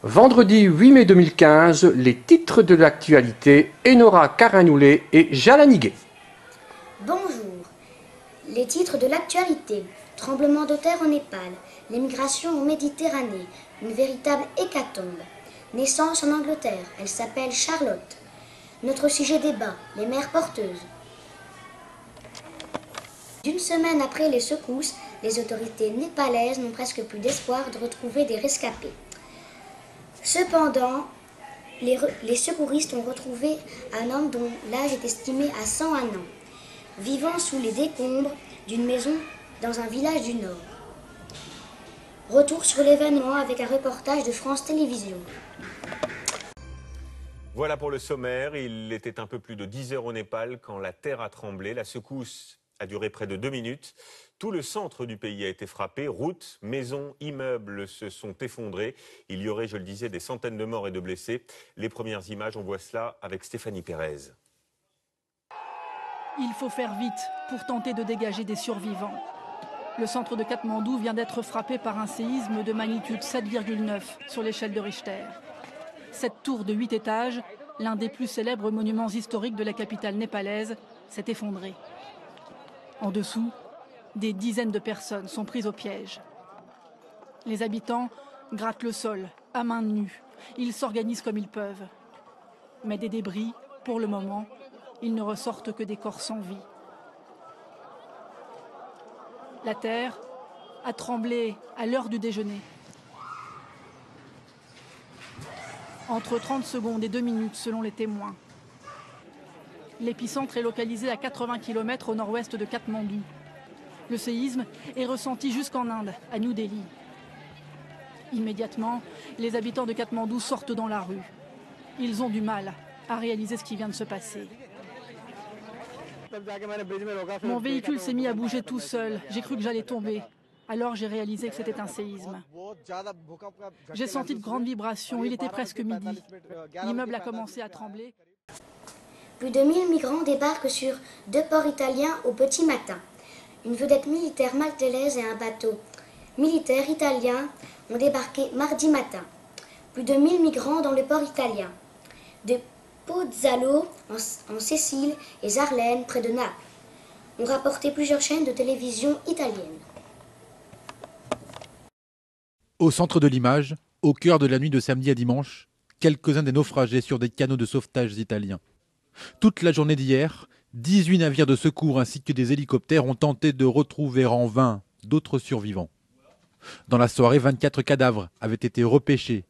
Vendredi 8 mai 2015, les titres de l'actualité, Enora Karanoulet et Jalanigué. Bonjour. Les titres de l'actualité. Tremblement de terre au Népal, l'émigration en Méditerranée, une véritable hécatombe. Naissance en Angleterre, elle s'appelle Charlotte. Notre sujet débat, les mères porteuses. D'une semaine après les secousses, les autorités népalaises n'ont presque plus d'espoir de retrouver des rescapés. Cependant, les secouristes ont retrouvé un homme dont l'âge est estimé à 101 ans, vivant sous les décombres d'une maison dans un village du Nord. Retour sur l'événement avec un reportage de France Télévisions. Voilà pour le sommaire. Il était un peu plus de 10 heures au Népal quand la terre a tremblé. La secousse a duré près de 2 minutes. Tout le centre du pays a été frappé. Routes, maisons, immeubles se sont effondrés. Il y aurait, je le disais, des centaines de morts et de blessés. Les premières images, on voit cela avec Stéphanie Pérez. Il faut faire vite pour tenter de dégager des survivants. Le centre de Katmandou vient d'être frappé par un séisme de magnitude 7,9 sur l'échelle de Richter. Cette tour de 8 étages, l'un des plus célèbres monuments historiques de la capitale népalaise, s'est effondrée. En dessous, des dizaines de personnes sont prises au piège. Les habitants grattent le sol à main nue. Ils s'organisent comme ils peuvent. Mais des débris, pour le moment, il ne ressortent que des corps sans vie. La terre a tremblé à l'heure du déjeuner. Entre 30 secondes et 2 minutes selon les témoins. L'épicentre est localisé à 80 km au nord-ouest de Katmandou. Le séisme est ressenti jusqu'en Inde, à New Delhi. Immédiatement, les habitants de Katmandou sortent dans la rue. Ils ont du mal à réaliser ce qui vient de se passer. Mon véhicule s'est mis à bouger tout seul. J'ai cru que j'allais tomber. Alors j'ai réalisé que c'était un séisme. J'ai senti de grandes vibrations. Il était presque midi. L'immeuble a commencé à trembler. Plus de 1000 migrants débarquent sur 2 ports italiens au petit matin. Une vedette militaire maltaise et un bateau militaire italien ont débarqué mardi matin. Plus de 1000 migrants dans le port italien. De Pozzallo en Sicile et Zarlène près de Naples ont rapporté plusieurs chaînes de télévision italiennes. Au centre de l'image, au cœur de la nuit de samedi à dimanche, quelques-uns des naufragés sur des canots de sauvetage italiens. Toute la journée d'hier, 18 navires de secours ainsi que des hélicoptères ont tenté de retrouver en vain d'autres survivants. Dans la soirée, 24 cadavres avaient été repêchés.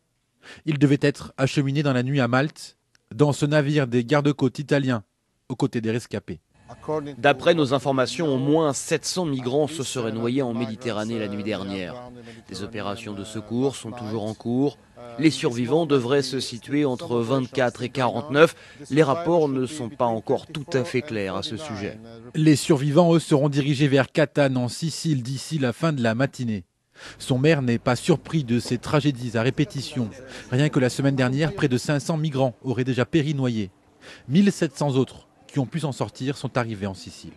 Ils devaient être acheminés dans la nuit à Malte, dans ce navire des gardes-côtes italiens, aux côtés des rescapés. D'après nos informations, au moins 700 migrants se seraient noyés en Méditerranée la nuit dernière. Des opérations de secours sont toujours en cours. Les survivants devraient se situer entre 24 et 49. Les rapports ne sont pas encore tout à fait clairs à ce sujet. Les survivants, eux, seront dirigés vers Catane, en Sicile, d'ici la fin de la matinée. Son maire n'est pas surpris de ces tragédies à répétition. Rien que la semaine dernière, près de 500 migrants auraient déjà péri noyés. 1700 autres qui ont pu s'en sortir sont arrivés en Sicile.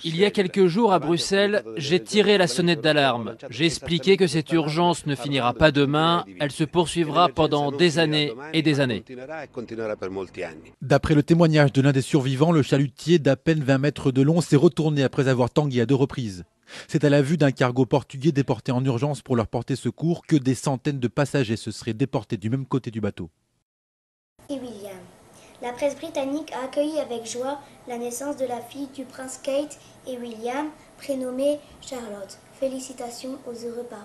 Il y a quelques jours à Bruxelles, j'ai tiré la sonnette d'alarme. J'ai expliqué que cette urgence ne finira pas demain, elle se poursuivra pendant des années et des années. D'après le témoignage de l'un des survivants, le chalutier d'à peine 20 mètres de long s'est retourné après avoir tangué à 2 reprises. C'est à la vue d'un cargo portugais déporté en urgence pour leur porter secours que des centaines de passagers se seraient déportés du même côté du bateau. Et William. La presse britannique a accueilli avec joie la naissance de la fille du prince Kate et William, prénommée Charlotte. Félicitations aux heureux parents.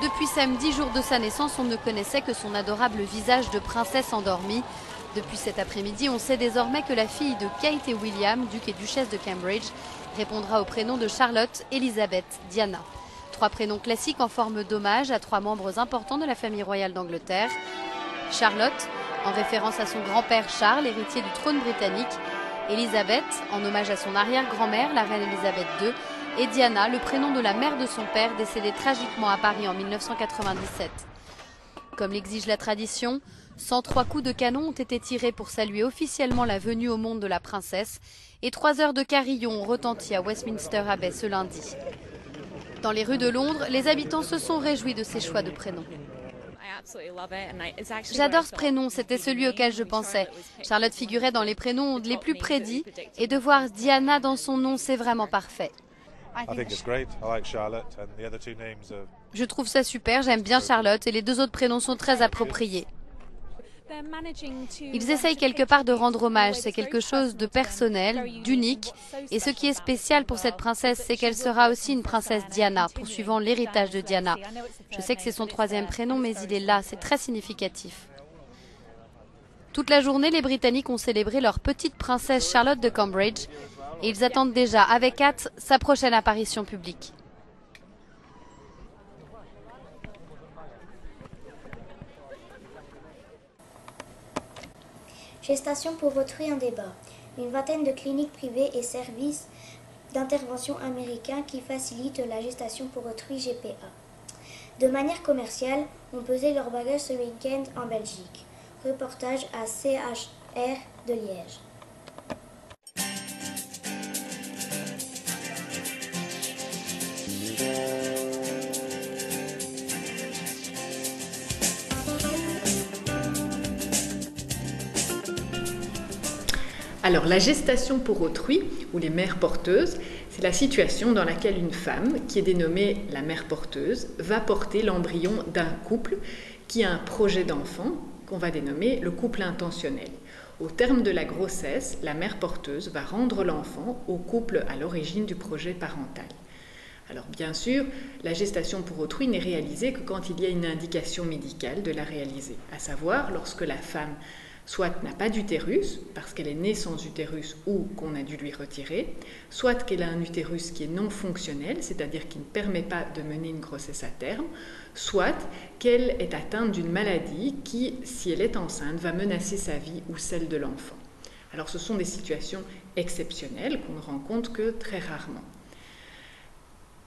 Depuis samedi, jour de sa naissance, on ne connaissait que son adorable visage de princesse endormie. Depuis cet après-midi, on sait désormais que la fille de Kate et William, duc et duchesse de Cambridge, répondra au prénom de Charlotte, Elisabeth, Diana. 3 prénoms classiques en forme d'hommage à 3 membres importants de la famille royale d'Angleterre. Charlotte, en référence à son grand-père Charles, héritier du trône britannique. Elisabeth, en hommage à son arrière-grand-mère, la reine Elisabeth II. Et Diana, le prénom de la mère de son père, décédée tragiquement à Paris en 1997. Comme l'exige la tradition, 103 coups de canon ont été tirés pour saluer officiellement la venue au monde de la princesse. Et 3 heures de carillon ont retenti à Westminster Abbey ce lundi. Dans les rues de Londres, les habitants se sont réjouis de ces choix de prénoms. J'adore ce prénom, c'était celui auquel je pensais. Charlotte figurait dans les prénoms les plus prédits et de voir Diana dans son nom, c'est vraiment parfait. Je trouve ça super, j'aime bien Charlotte et les deux autres prénoms sont très appropriés. Ils essayent quelque part de rendre hommage, c'est quelque chose de personnel, d'unique. Et ce qui est spécial pour cette princesse, c'est qu'elle sera aussi une princesse Diana, poursuivant l'héritage de Diana. Je sais que c'est son 3e prénom, mais il est là, c'est très significatif. Toute la journée, les Britanniques ont célébré leur petite princesse Charlotte de Cambridge. Et ils attendent déjà avec hâte sa prochaine apparition publique. Gestation pour autrui en débat. Une vingtaine de cliniques privées et services d'intervention américains qui facilitent la gestation pour autrui GPA. De manière commerciale, ont pesé leurs bagages ce week-end en Belgique. Reportage à CHR de Liège. Alors, la gestation pour autrui, ou les mères porteuses, c'est la situation dans laquelle une femme, qui est dénommée la mère porteuse, va porter l'embryon d'un couple qui a un projet d'enfant qu'on va dénommer le couple intentionnel. Au terme de la grossesse, la mère porteuse va rendre l'enfant au couple à l'origine du projet parental. Alors bien sûr, la gestation pour autrui n'est réalisée que quand il y a une indication médicale de la réaliser, à savoir lorsque la femme soit n'a pas d'utérus, parce qu'elle est née sans utérus ou qu'on a dû lui retirer, soit qu'elle a un utérus qui est non fonctionnel, c'est-à-dire qui ne permet pas de mener une grossesse à terme, soit qu'elle est atteinte d'une maladie qui, si elle est enceinte, va menacer sa vie ou celle de l'enfant. Alors ce sont des situations exceptionnelles qu'on ne rencontre que très rarement.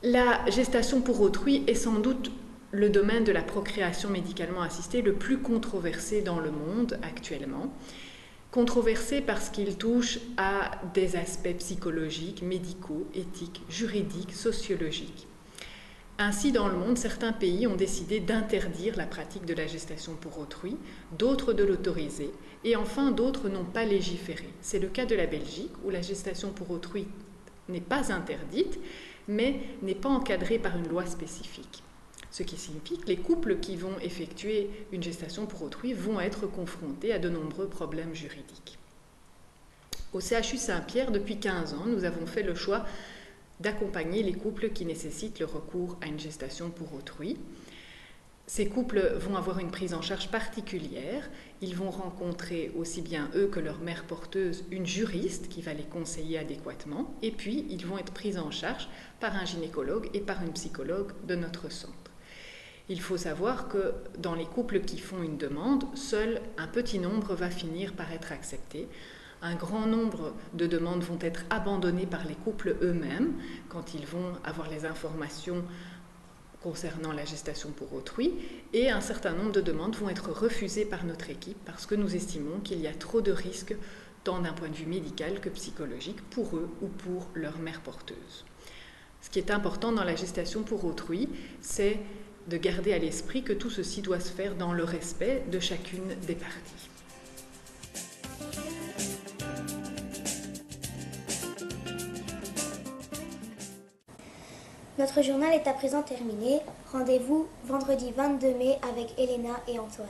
La gestation pour autrui est sans doute le domaine de la procréation médicalement assistée le plus controversé dans le monde actuellement. Controversé parce qu'il touche à des aspects psychologiques, médicaux, éthiques, juridiques, sociologiques. Ainsi, dans le monde, certains pays ont décidé d'interdire la pratique de la gestation pour autrui, d'autres de l'autoriser, et enfin d'autres n'ont pas légiféré. C'est le cas de la Belgique, où la gestation pour autrui n'est pas interdite, mais n'est pas encadrée par une loi spécifique. Ce qui signifie que les couples qui vont effectuer une gestation pour autrui vont être confrontés à de nombreux problèmes juridiques. Au CHU Saint-Pierre, depuis 15 ans, nous avons fait le choix d'accompagner les couples qui nécessitent le recours à une gestation pour autrui. Ces couples vont avoir une prise en charge particulière. Ils vont rencontrer aussi bien eux que leur mère porteuse une juriste qui va les conseiller adéquatement. Et puis, ils vont être pris en charge par un gynécologue et par une psychologue de notre centre. Il faut savoir que dans les couples qui font une demande, seul un petit nombre va finir par être accepté. Un grand nombre de demandes vont être abandonnées par les couples eux-mêmes quand ils vont avoir les informations concernant la gestation pour autrui, et un certain nombre de demandes vont être refusées par notre équipe parce que nous estimons qu'il y a trop de risques, tant d'un point de vue médical que psychologique, pour eux ou pour leur mère porteuse. Ce qui est important dans la gestation pour autrui, c'est de garder à l'esprit que tout ceci doit se faire dans le respect de chacune des parties. Notre journal est à présent terminé. Rendez-vous vendredi 22 mai avec Elena et Antoine.